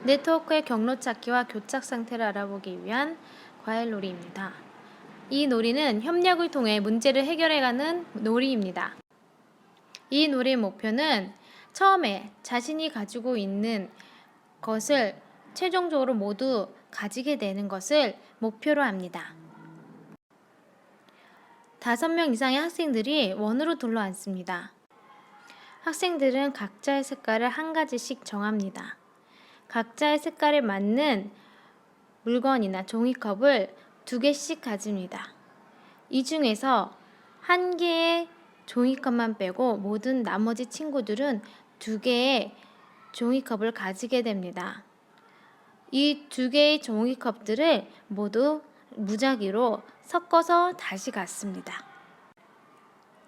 네트워크의 경로 찾기와 교착 상태를 알아보기 위한 과외놀이입니다. 이 놀이는 협력을 통해 문제를 해결해가는 놀이입니다. 이 놀이의 목표는 처음에 자신이 가지고 있는 것을 최종적으로 모두 가지게 되는 것을 목표로 합니다. 5명 이상의 학생들이 원으로 둘러앉습니다. 학생들은 각자의 색깔을 한 가지씩 정합니다. 각자의 색깔에 맞는 물건이나 종이컵을 2개씩 가집니다. 이 중에서 1개의 종이컵만 빼고 모든 나머지 친구들은 2개의 종이컵을 가지게 됩니다. 이 2개의 종이컵들을 모두 무작위로 섞어서 다시 갖습니다.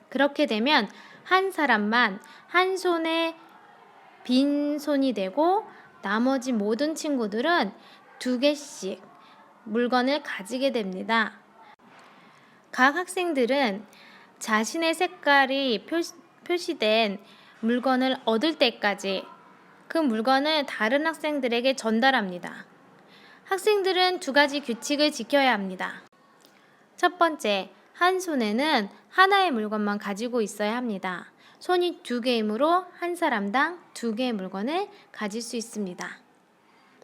그렇게 되면 한 사람만 한 손에 빈손이 되고 나머지 모든 친구들은 2개씩 물건을 가지게 됩니다. 각 학생들은 자신의 색깔이 표시된 물건을 얻을 때까지 그 물건을 다른 학생들에게 전달합니다. 학생들은 2가지 규칙을 지켜야 합니다. 첫 번째, 한 손에는 하나의 물건만 가지고 있어야 합니다. 손이 2개이므로 한 사람당 2개의 물건을 가질 수 있습니다.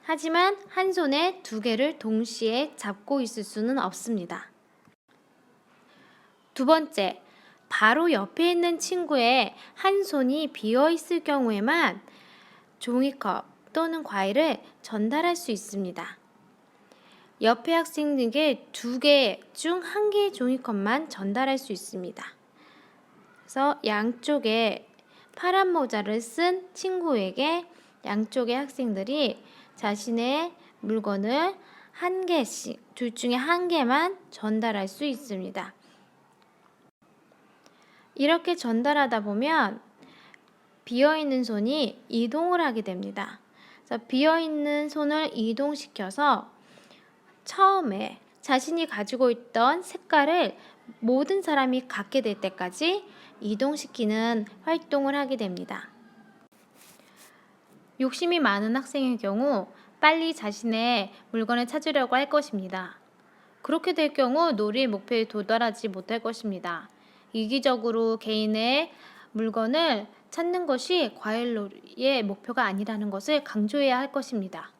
하지만 한 손에 2개를 동시에 잡고 있을 수는 없습니다. 두 번째, 바로 옆에 있는 친구의 한 손이 비어 있을 경우에만 종이컵 또는 과일을 전달할 수 있습니다. 옆에 학생에게 2개 중 1개의 종이컵만 전달할 수 있습니다. 그래서 양쪽에 파란 모자를 쓴 친구에게 양쪽의 학생들이 자신의 물건을 1개씩, 둘 중에 1개만 전달할 수 있습니다. 이렇게 전달하다 보면 비어있는 손이 이동을 하게 됩니다. 그래서 비어있는 손을 이동시켜서 처음에 자신이 가지고 있던 색깔을 모든 사람이 갖게 될 때까지 이동시키는 활동을 하게 됩니다. 욕심이 많은 학생의 경우 빨리 자신의 물건을 찾으려고 할 것입니다. 그렇게 될 경우 놀이의 목표에 도달하지 못할 것입니다. 이기적으로 개인의 물건을 찾는 것이 과외놀이의 목표가 아니라는 것을 강조해야 할 것입니다.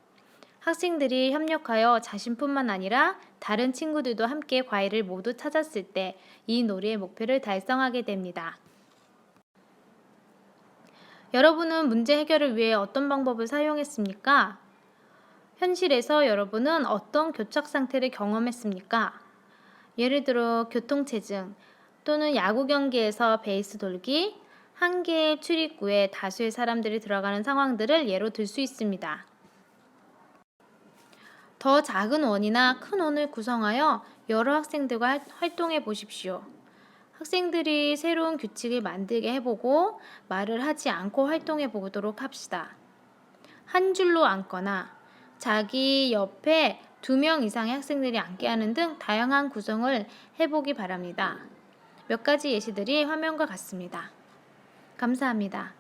학생들이 협력하여 자신뿐만 아니라 다른 친구들도 함께 과일을 모두 찾았을 때 이 놀이의 목표를 달성하게 됩니다. 여러분은 문제 해결을 위해 어떤 방법을 사용했습니까? 현실에서 여러분은 어떤 교착 상태를 경험했습니까? 예를 들어 교통체증 또는 야구 경기에서 베이스 돌기, 1개의 출입구에 다수의 사람들이 들어가는 상황들을 예로 들 수 있습니다. 더 작은 원이나 큰 원을 구성하여 여러 학생들과 활동해 보십시오. 학생들이 새로운 규칙을 만들게 해보고 말을 하지 않고 활동해 보도록 합시다. 한 줄로 앉거나 자기 옆에 2명 이상의 학생들이 앉게 하는 등 다양한 구성을 해보기 바랍니다. 몇 가지 예시들이 화면과 같습니다. 감사합니다.